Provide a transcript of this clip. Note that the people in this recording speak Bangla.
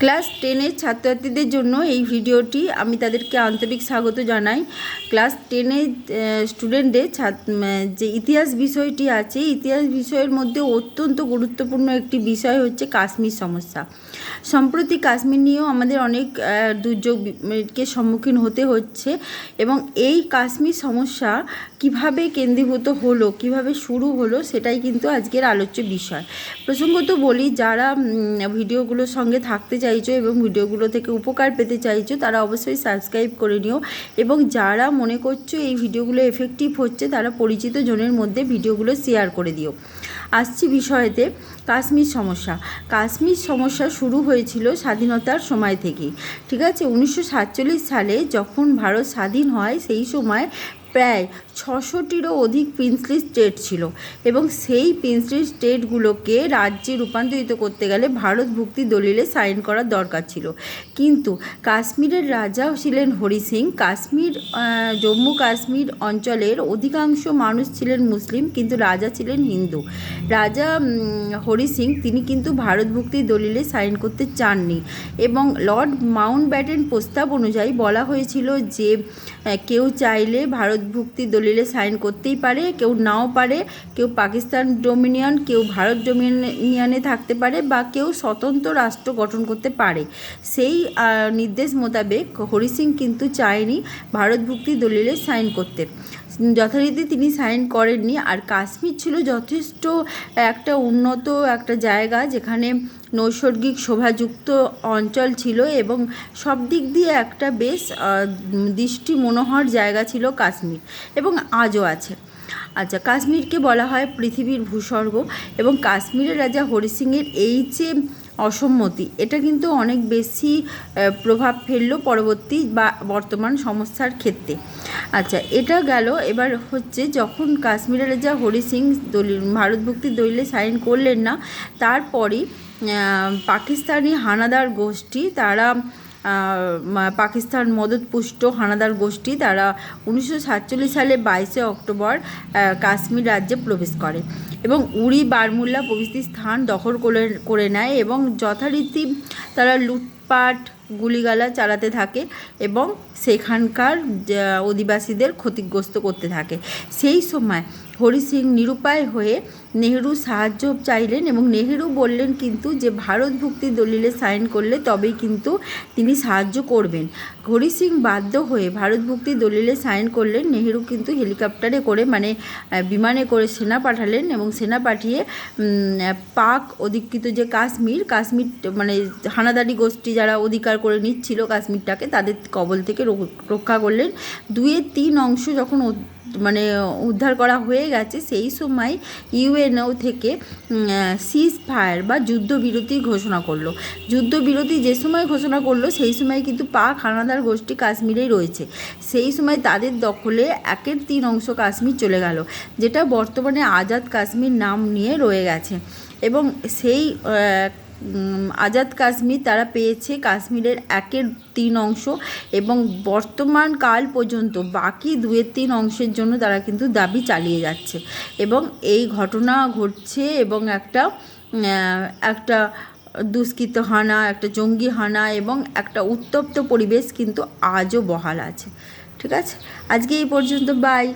ক্লাস 10-এর ছাত্রছাত্রীদের জন্য এই ভিডিওটি আমি তাদেরকে আন্তরিক স্বাগত জানাই। ক্লাস 10-এর স্টুডেন্টদের যে ইতিহাস বিষয়টি আছে, ইতিহাস বিষয়ের মধ্যে অত্যন্ত গুরুত্বপূর্ণ একটি বিষয় হচ্ছে কাশ্মীর সমস্যা। সম্প্রতি কাশ্মীর নিয়েও আমাদের অনেক দুর্যোগের সম্মুখীন হতে হচ্ছে এবং এই কাশ্মীর সমস্যা কিভাবে কেন্দ্রীভূত হলো, কিভাবে শুরু হলো, সেটাই কিন্তু আজকের আলোচ্য বিষয়। প্রসঙ্গত বলি, যারা ভিডিওগুলোর সঙ্গে থাকতে চাইছো এবং ভিডিওগুলো থেকে উপকার পেতে চাইছো তারা অবশ্যই সাবস্ক্রাইব করে নিও, এবং যারা মনে করছো এই ভিডিওগুলো এফেক্টিভ হচ্ছে তারা পরিচিত জনের মধ্যে ভিডিওগুলো শেয়ার করে দিও। আসছি বিষয়েতে। কাশ্মীর সমস্যা শুরু হয়েছিল স্বাধীনতার সময় থেকেই, ঠিক আছে। 1947 সালে যখন ভারত স্বাধীন হয় সেই সময় প্রায় 600টিরও অধিক প্রিন্সলি স্টেট ছিল, এবং সেই প্রিন্সলি স্টেটগুলোকে রাজ্যে রূপান্তরিত করতে গেলে ভারতভুক্তি দলিলে সাইন করার দরকার ছিল। কিন্তু কাশ্মীরের রাজা ছিলেন হরি সিং। জম্মু কাশ্মীর অঞ্চলের অধিকাংশ মানুষ ছিলেন মুসলিম, কিন্তু রাজা ছিলেন হিন্দু। রাজা হরি সিং তিনি কিন্তু ভারতভুক্তি দলিলে সাইন করতে চাননি, এবং লর্ড মাউন্টব্যাটেন প্রস্তাব অনুযায়ী বলা হয়েছিল যে কেউ চাইলে ভারতভুক্তি দলিলে সাইন করতেই পারে, কেউ নাও পারে, কেউ পাকিস্তান ডোমিনিয়ন, কেউ ভারত ডোমিনিয়নে থাকতে পারে, বা কেউ স্বতন্ত্র রাষ্ট্র গঠন করতে পারে। সেই নির্দেশ মোতাবেক হরি সিং কিন্তু চায়নি ভারতভুক্তি দলিলে সাইন করতে। যথারীতি তিনি সাইন করেননি। আর কাশ্মীর ছিল যথেষ্ট একটা উন্নত একটা জায়গা, যেখানে নৈসর্গিক শোভাযুক্ত অঞ্চল ছিল এবং সব দিক দিয়ে একটা বেশ দৃষ্টি মনোহর জায়গা ছিল কাশ্মীর, এবং আজও আছে। আচ্ছা, কাশ্মীরকে বলা হয় পৃথিবীর ভূস্বর্গ, এবং কাশ্মীরের রাজা হরি সিংয়ের এই যে অসম্মতি, এটা কিন্তু অনেক বেশি প্রভাব ফেললো পরবর্তী বা বর্তমান সমস্যার ক্ষেত্রে। আচ্ছা, এটা গেল। এবার হচ্ছে, যখন কাশ্মীরের রাজা হরি সিং ভারতভুক্তির দলিলে সাইন করলেন না, তারপরই পাকিস্তানি হানাদার গোষ্ঠী, তারা পাকিস্তান মদতপুষ্ট হানাদার গোষ্ঠী, তারা 1947 সালে 22শে অক্টোবর কাশ্মীর রাজ্যে প্রবেশ করে এবং উড়ি, বারমুল্লা প্রভৃতি স্থান দখল করে নেয়, এবং যথারীতি তারা লুটপাট, গুলিগালা চালাতে থাকে এবং সেখানকার অধিবাসীদের ক্ষতিগ্রস্ত করতে থাকে। সেই সময় হরি সিং নিরুপায় হয়ে নেহেরু সাহায্য চাইলেন, এবং নেহেরু বললেন কিন্তু যে ভারতভুক্তি দলিলে সাইন করলে তবেই কিন্তু তিনি সাহায্য করবেন। হরি সিং বাধ্য হয়ে ভারতভুক্তি দলিলে সাইন করলেন। নেহেরু কিন্তু হেলিকপ্টারে করে, মানে বিমানে করে সেনা পাঠালেন, এবং সেনা পাঠিয়ে পাক অধিকৃত যে কাশ্মীর মানে হানাদারি গোষ্ঠী যারা অধিকার করে নিচ্ছিল কাশ্মীরটাকে, তাদের কবল থেকে রক্ষা করলেন। 2/3 অংশ যখন মানে উদ্ধার করা হয়ে গেছে, সেই সময় ইউএনও থেকে সিজ ফায়ার বা যুদ্ধবিরতি ঘোষণা করলো। যুদ্ধবিরতি যে সময় ঘোষণা করলো সেই সময় কিন্তু পাক হানাদার গোষ্ঠী কাশ্মীরেই রয়েছে। সেই সময় তাদের দখলে 1/3 অংশ কাশ্মীর চলে গেল, যেটা বর্তমানে আজাদ কাশ্মীর নাম নিয়ে রয়ে গেছে। এবং সেই আজাদ কাশ্মীর তারা পেয়েছে কাশ্মীরের 1/3 অংশ, এবং বর্তমান কাল পর্যন্ত বাকি 2/3 অংশের জন্য তারা কিন্তু দাবি চালিয়ে যাচ্ছে। এবং এই ঘটনা ঘটছে, এবং একটা দুষ্কৃত হানা, একটা জঙ্গি হানা, এবং একটা উত্তপ্ত পরিবেশ কিন্তু আজও বহাল আছে। ঠিক আছে, আজকে এই পর্যন্ত, বাই।